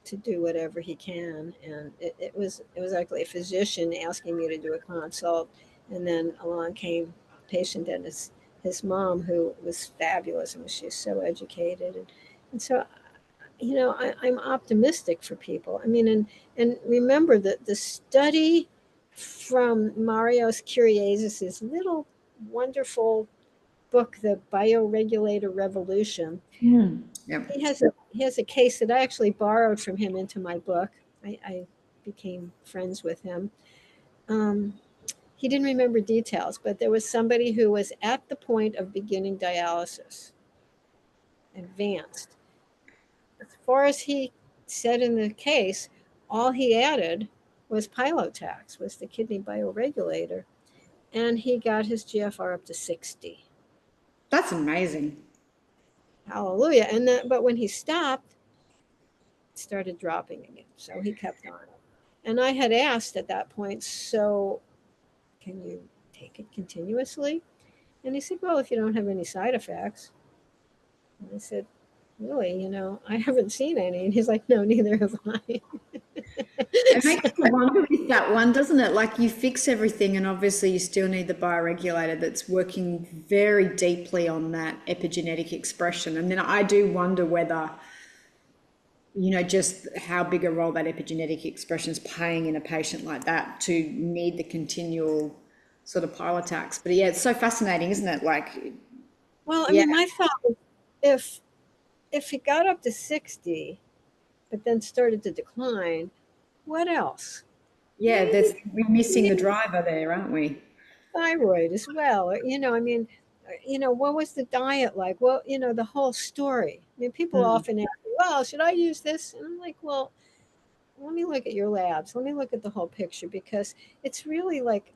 to do whatever he can. And it was actually a physician asking me to do a consult, and then along came a patient and his mom, who was fabulous, and she's so educated, and so I'm optimistic for people. I mean, and remember that the study from Marios Curiasis' little wonderful book, The Bioregulator Revolution. yeah, He has a case that I actually borrowed from him into my book. I became friends with him. Um, he didn't remember details, but there was somebody who was at the point of beginning dialysis, advanced. As far as he said in the case, all he added was Pilotax, was the kidney bioregulator, and he got his GFR up to 60. that's amazing. Hallelujah. But when he stopped, it started dropping again. So he kept on. And I had asked at that point, so can you take it continuously? And he said, well, if you don't have any side effects. And I said, really, I haven't seen any. And he's like, no, neither have I. It makes you wonder with that one, doesn't it? Like you fix everything, and obviously you still need the bioregulator that's working very deeply on that epigenetic expression. And then I do wonder whether, just how big a role that epigenetic expression is playing in a patient like that to need the continual sort of pile attacks. But yeah, it's so fascinating, isn't it? Like, Well, I yeah, mean, my thought was if if he got up to 60, but then started to decline, what else? yeah, Maybe we're missing the driver there, aren't we? thyroid as well. I mean, what was the diet like? Well, the whole story. I mean, people Mm. often ask me, well, should I use this? And I'm like, well, let me look at your labs. Let me look at the whole picture because it's really like,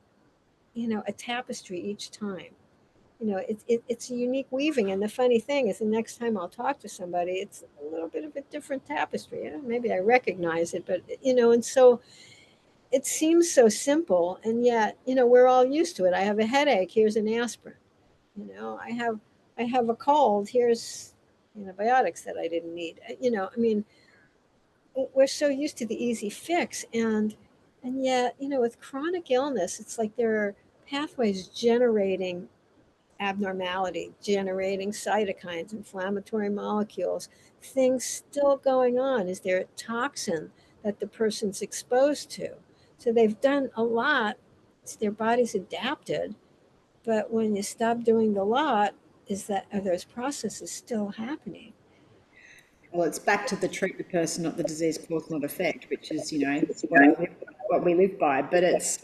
a tapestry each time. It's a unique weaving. And the funny thing is, the next time I'll talk to somebody, it's a little bit of a different tapestry. Maybe I recognize it, but, and so it seems so simple. And yet, we're all used to it. I have a headache. Here's an aspirin. I have a cold. Here's antibiotics that I didn't need. I mean, we're so used to the easy fix, and yet, with chronic illness, it's like there are pathways generating abnormality, generating cytokines, inflammatory molecules, things still going on. Is there a toxin that the person's exposed to? So they've done a lot, their body's adapted, but when you stop doing the lot, are those processes still happening? Well, it's back to the treat the person, not the disease cause, not effect, which is, what we live by. But if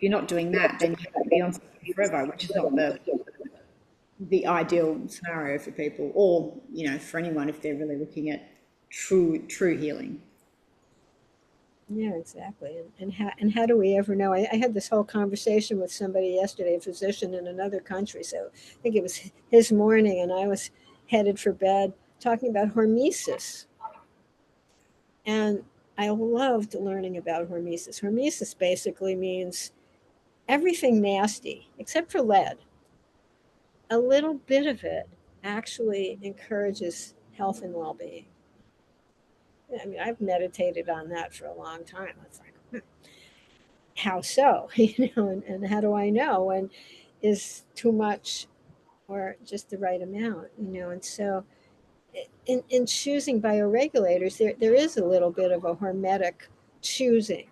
you're not doing that, then you have to be on something forever, which is not the ideal scenario for people, or for anyone if they're really looking at true healing. Yeah, exactly. And how do we ever know? I had this whole conversation with somebody yesterday, a physician in another country. So I think it was his morning, and I was headed for bed talking about hormesis. And I loved learning about hormesis. Hormesis basically means everything nasty except for lead. A little bit of it actually encourages health and well being. I mean, I've meditated on that for a long time. It's like, how so? And how do I know when is too much or just the right amount? And so in choosing bioregulators, there is a little bit of a hormetic choosing.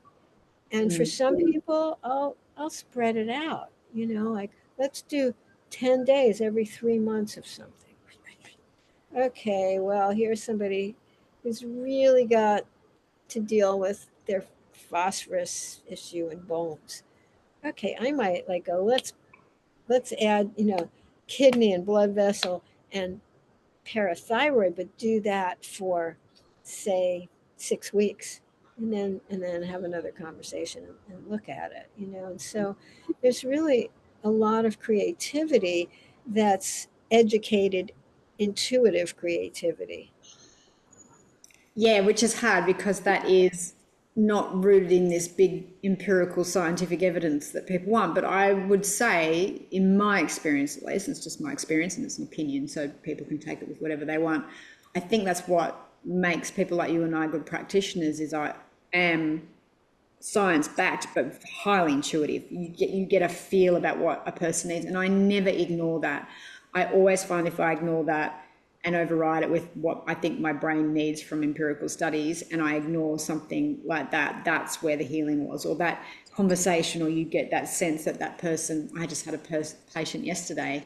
And for Mm. some people, I'll spread it out, like let's do 10 days every 3 months of something. Okay, well, here's somebody who's really got to deal with their phosphorus issue in bones. Okay, I might like go, let's add, kidney and blood vessel and parathyroid, but do that for say 6 weeks, and then have another conversation and look at it, and so there's really a lot of creativity that's educated, intuitive creativity. Yeah, which is hard because that is not rooted in this big empirical scientific evidence that people want. But I would say, in my experience at least, it's just my experience and it's an opinion, so people can take it with whatever they want. I think that's what makes people like you and I good practitioners is I am science backed but highly intuitive. You get a feel about what a person needs, and I never ignore that. I always find if I ignore that and override it with what I think my brain needs from empirical studies, and I ignore something like that, that's where the healing was, or that conversation, or you get that sense that that person. I just had a patient yesterday,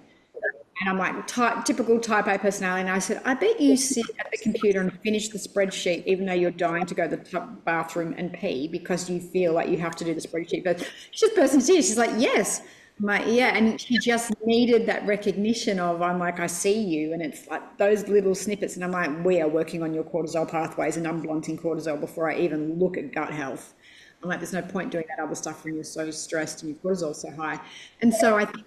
and I'm like, typical type A personality. And I said, I bet you sit at the computer and finish the spreadsheet, even though you're dying to go to the bathroom and pee because you feel like you have to do the spreadsheet. But she's just bursting into tears. She's like, yes. I'm like, yeah. And she just needed that recognition of, I'm like, I see you. And it's like those little snippets. And I'm like, we are working on your cortisol pathways and I'm blunting cortisol before I even look at gut health. I'm like, there's no point doing that other stuff when you're so stressed and your cortisol's so high. And so I think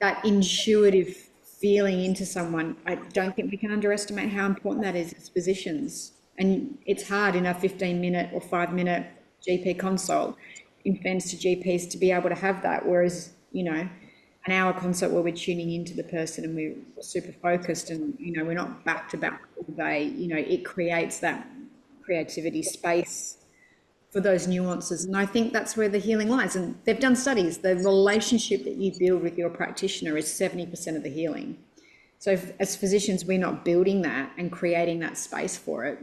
that intuitive feeling into someone, I don't think we can underestimate how important that is as physicians. And it's hard in a 15-minute or 5-minute GP consult in fairness to GPs to be able to have that. Whereas, and hour consult where we're tuning into the person and we're super focused and, you know, we're not back to back all day, you know, it creates that creativity space for those nuances. And I think that's where the healing lies. And they've done studies. The relationship that you build with your practitioner is 70% of the healing. So if, as physicians, we're not building that and creating that space for it,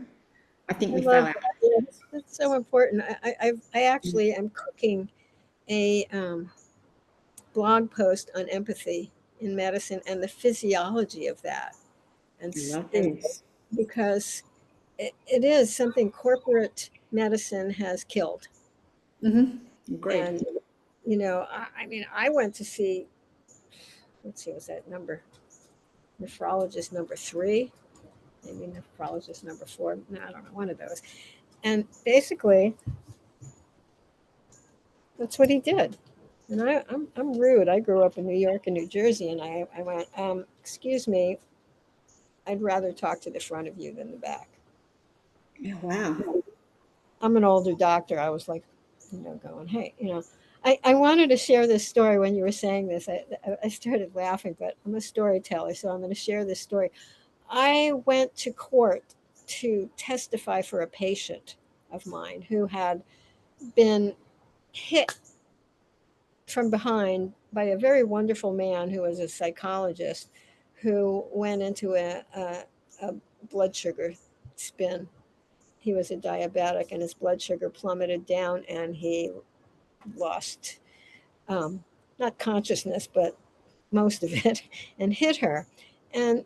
I think I we fail love out. that. Yeah, that's so important. I actually am cooking a blog post on empathy in medicine and the physiology of that, I love and this. because it is something corporate medicine has killed. Agreed. And you know, I mean, I went to see, let's see, was that number nephrologist number 3, maybe nephrologist number 4? No, I don't know, one of those. And basically, that's what he did. And I'm rude. I grew up in New York and New Jersey, and I went, excuse me, I'd rather talk to the front of you than the back. Yeah, wow. I'm an older doctor. I was like, you know, going, hey, you know, I wanted to share this story when you were saying this. I started laughing, but I'm a storyteller, so I'm going to share this story. I went to court to testify for a patient of mine who had been hit from behind by a very wonderful man who was a psychologist who went into a blood sugar spin. He was a diabetic and his blood sugar plummeted down and he lost um, not consciousness, but most of it, and hit her. And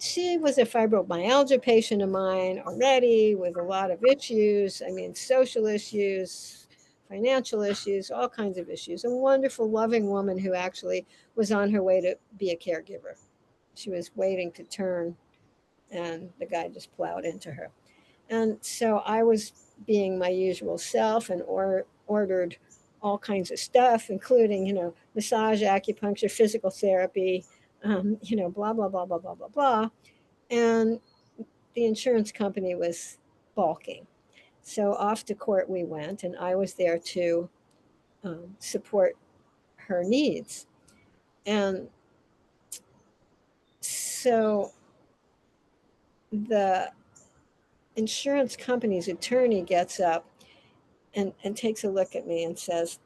she was a fibromyalgia patient of mine already with a lot of issues. I mean, social issues, financial issues, all kinds of issues. A wonderful, loving woman who actually was on her way to be a caregiver. She was waiting to turn, and the guy just plowed into her. And so I was being my usual self and ordered all kinds of stuff, including, you know, massage, acupuncture, physical therapy, you know, blah, blah, blah, blah, blah, blah, blah. And the insurance company was balking. So off to court we went, and I was there to support her needs. And so the insurance company's attorney gets up and takes a look at me and says,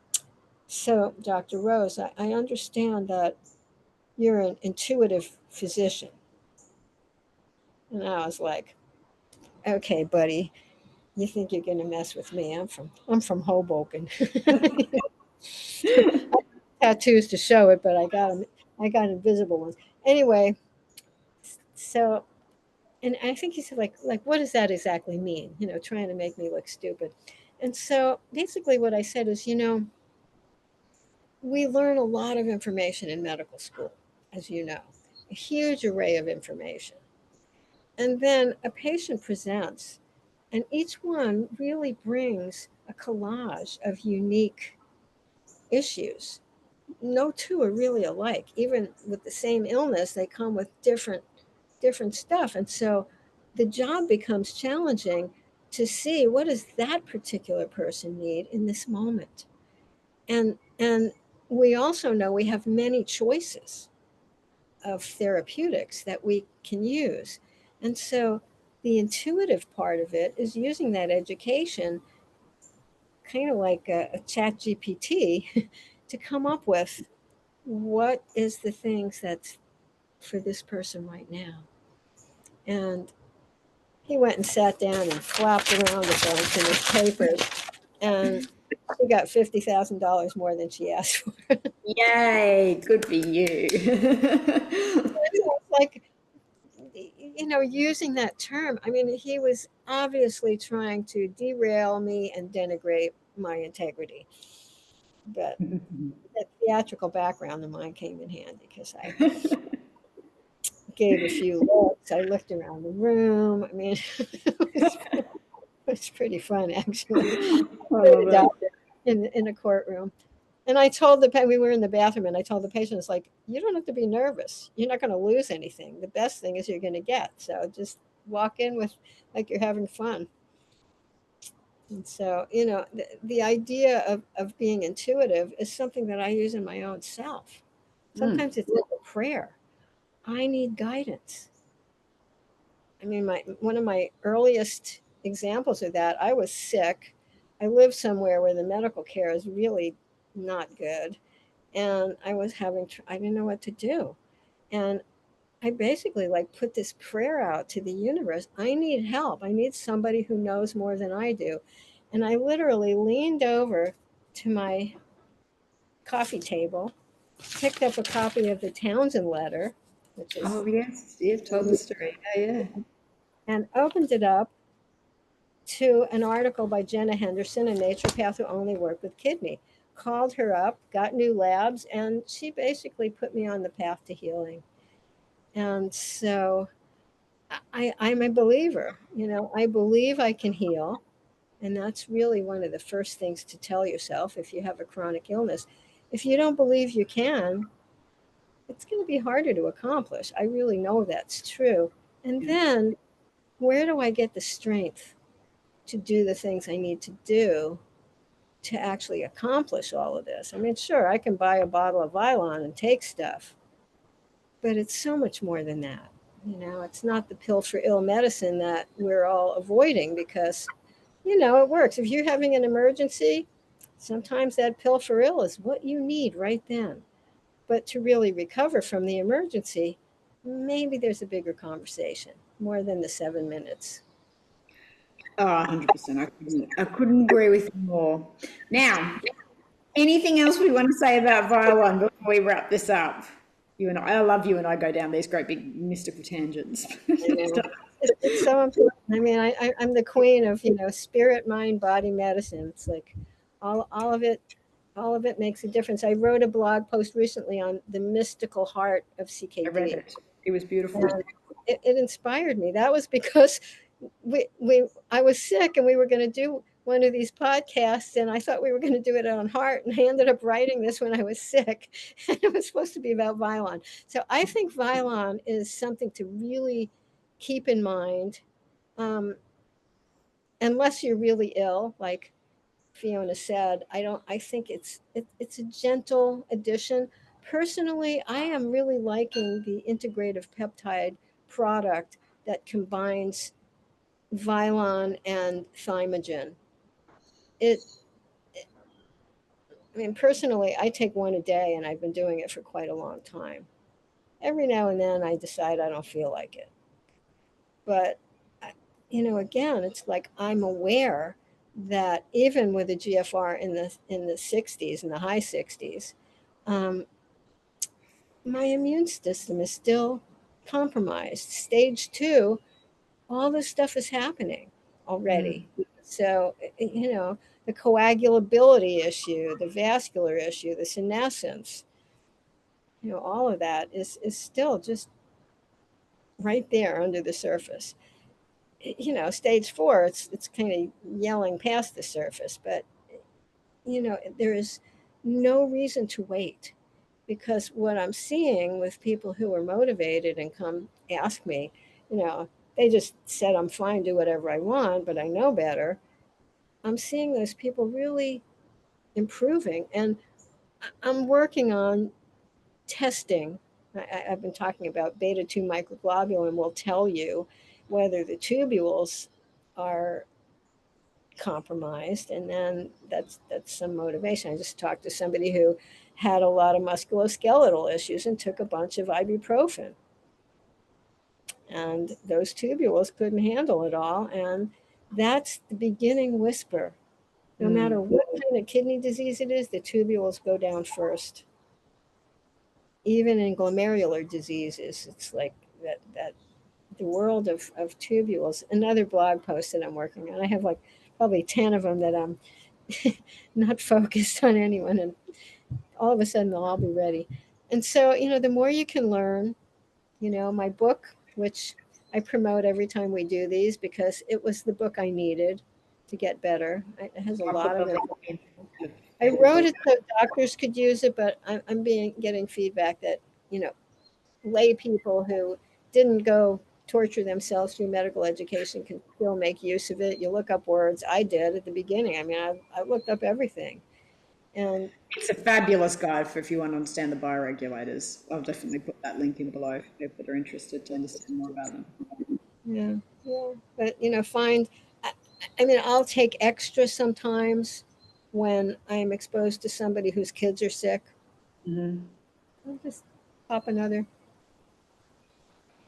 so, Dr. Rose, I understand that you're an intuitive physician. And I was like, okay, buddy, you think you're going to mess with me? I'm from Hoboken. Tattoos to show it, but I got them. I got invisible ones. Anyway, so and I think he said like what does that exactly mean? You know, trying to make me look stupid. And so basically, what I said is, you know, we learn a lot of information in medical school, as you know, a huge array of information. And then a patient presents, and each one really brings a collage of unique issues. No two are really alike. Even with the same illness, they come with different stuff. And so the job becomes challenging to see what does that particular person need in this moment. And we also know we have many choices of therapeutics that we can use. And so the intuitive part of it is using that education kind of like a chat GPT to come up with what is the things that's for this person right now. And he went and sat down and flapped around a bunch in his papers, and she got $50,000 more than she asked for. Yay, good for you. It's like, you know, using that term, I mean, he was obviously trying to derail me and denigrate my integrity. But that theatrical background of mine came in handy because I gave a few looks. I looked around the room. I mean, it was pretty fun, actually. I The love it. doctor in a courtroom. And I told we were in the bathroom, and I told the patient, it's like, you don't have to be nervous. You're not going to lose anything. The best thing is you're going to get. So just walk in with like you're having fun. And so, you know, the idea of being intuitive is something that I use in my own self. Sometimes it's like a prayer. I need guidance. I mean, one of my earliest examples of that, I was sick. I live somewhere where the medical care is really not good. And I was I didn't know what to do. And I basically like put this prayer out to the universe. I need help. I need somebody who knows more than I do. And I literally leaned over to my coffee table, picked up a copy of the Townsend letter, which is, Oh, yes, you've told the story. Yeah, and opened it up to an article by Jenna Henderson, a naturopath who only worked with kidney. Called her up, got new labs, and she basically put me on the path to healing. And so I'm a believer. I believe I can heal. And that's really one of the first things to tell yourself if you have a chronic illness. If you don't believe you can, it's going to be harder to accomplish. I really know that's true. And then where do I get the strength to do the things I need to do to actually accomplish all of this? I mean, sure, I can buy a bottle of Vilon and take stuff, but it's so much more than that. It's not the pill for ill medicine that we're all avoiding because, it works. If you're having an emergency, sometimes that pill for ill is what you need right then. But to really recover from the emergency, maybe there's a bigger conversation, more than the 7 minutes. oh, 100%. I couldn't agree with you more. Now, anything else we want to say about Violon before we wrap this up? I love you and I go down these great big mystical tangents. I know. It's so important. I mean, I'm the queen of, spirit, mind, body medicine. It's like all of it, all of it makes a difference. I wrote a blog post recently on the mystical heart of I read CKD. it. It was beautiful. And it inspired me. That was because I was sick and we were going to do one of these podcasts and I thought we were going to do it on heart and I ended up writing this when I was sick and it was supposed to be about Vilon. So I think Vilon is something to really keep in mind, um, unless you're really ill, like Fiona said. I think it's a gentle addition. Personally, I am really liking the integrative peptide product that combines Vilon and Thymogen. It, I mean, personally, I take one a day and I've been doing it for quite a long time. Every now and then I decide I don't feel like it. But, again, it's like I'm aware that even with a GFR in the 60s, in the high 60s, um, my immune system is still compromised. Stage 2, all this stuff is happening already. So, the coagulability issue, the vascular issue, the senescence, all of that is still just right there under the surface. Stage 4, it's kind of yelling past the surface, but there is no reason to wait because what I'm seeing with people who are motivated and come ask me, they just said, I'm fine, do whatever I want, but I know better. I'm seeing those people really improving. And I'm working on testing. I've been talking about beta 2 microglobulin will tell you whether the tubules are compromised, and then that's some motivation. I just talked to somebody who had a lot of musculoskeletal issues and took a bunch of ibuprofen, and those tubules couldn't handle it all, and that's the beginning whisper. No matter what kind of kidney disease it is, the tubules go down first. Even in glomerular diseases, it's like that the world of tubules. Another blog post that I'm working on. I have like probably 10 of them that I'm not focused on anyone, and all of a sudden they'll all be ready. And so, the more you can learn, my book, which I promote every time we do these because it was the book I needed to get better. It has a lot of information. I wrote it so doctors could use it, but I'm getting feedback that, lay people who didn't go torture themselves through medical education can still make use of it. You look up words. I did at the beginning. I mean, I looked up everything. And It's a fabulous guide for if you want to understand the bioregulators. I'll definitely put that link in below for people that are interested to understand more about them. yeah, yeah. But find. I, I mean, I'll take extra sometimes when I'm exposed to somebody whose kids are sick. Mm-hmm. I'll just pop another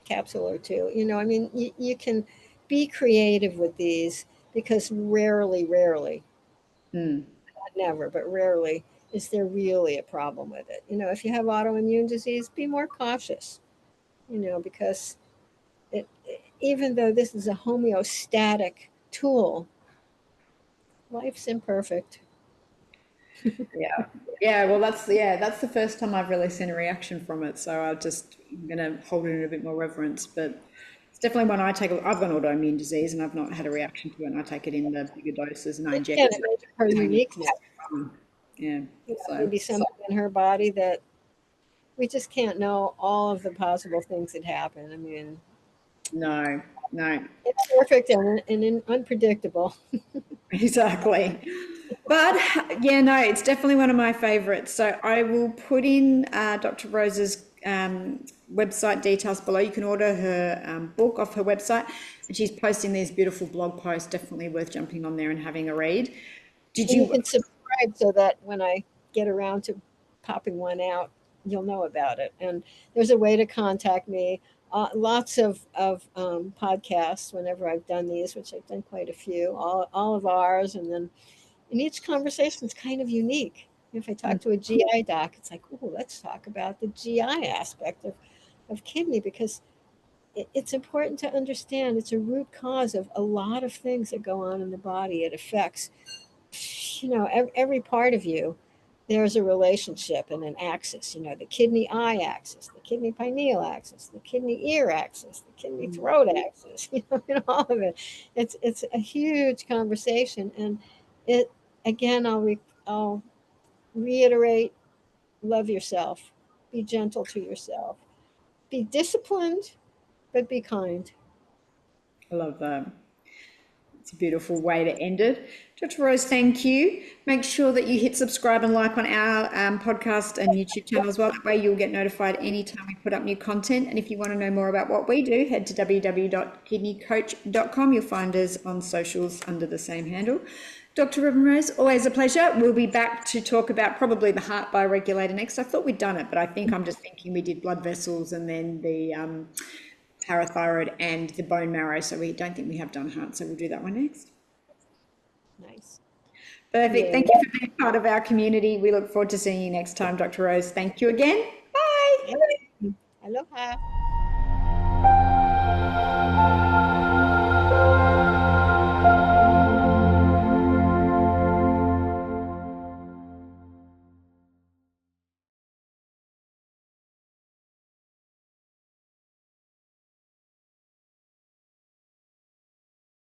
capsule or two. I mean, you can be creative with these because rarely, Mm. not never, but rarely is there really a problem with it. If you have autoimmune disease, be more cautious, because even though this is a homeostatic tool, life's imperfect. Yeah. Yeah, well, that's the first time I've really seen a reaction from it. So I'm going to hold it in a bit more reverence. But it's definitely one I've got autoimmune disease and I've not had a reaction to it. And I take it in the bigger doses and I inject Again, it. it may be her uniqueness. Yeah. So, Maybe something in her body that we just can't know all of the possible things that happen. I mean, no, no, imperfect and unpredictable. exactly. But yeah, no, it's definitely one of my favorites. So I will put in Dr. Rose's website details below. You can order her book off her website, and she's posting these beautiful blog posts. Definitely worth jumping on there and having a read. Did And you you? can subscribe so that when I get around to popping one out, you'll know about it. And there's a way to contact me. Lots of podcasts whenever I've done these, which I've done quite a few, all of ours. And each conversation is kind of unique. If I talk to a GI doc, it's like, oh, let's talk about the GI aspect of kidney because it's important to understand it's a root cause of a lot of things that go on in the body. It affects every part of you. There's a relationship and an axis, the kidney eye axis, the kidney pineal axis, the kidney ear axis, the kidney throat axis, all of it. It's a huge conversation. And it, again, I'll reiterate, love yourself, be gentle to yourself, be disciplined, but be kind. I love that. It's a beautiful way to end it. Dr. Rose, thank you. Make sure that you hit subscribe and like on our podcast and YouTube channel as well. That way you'll get notified anytime we put up new content. And if you want to know more about what we do, head to www.kidneycoach.com. You'll find us on socials under the same handle. Dr. Ribbon Rose, always a pleasure. We'll be back to talk about probably the heart bioregulator next. I thought we'd done it, but I'm just thinking we did blood vessels and then the parathyroid and the bone marrow. So we don't think we have done heart. So we'll do that one next. Nice. Perfect. Yeah. Thank you for being part of our community. We look forward to seeing you next time, Dr. Rose. Thank you again. Bye. Aloha.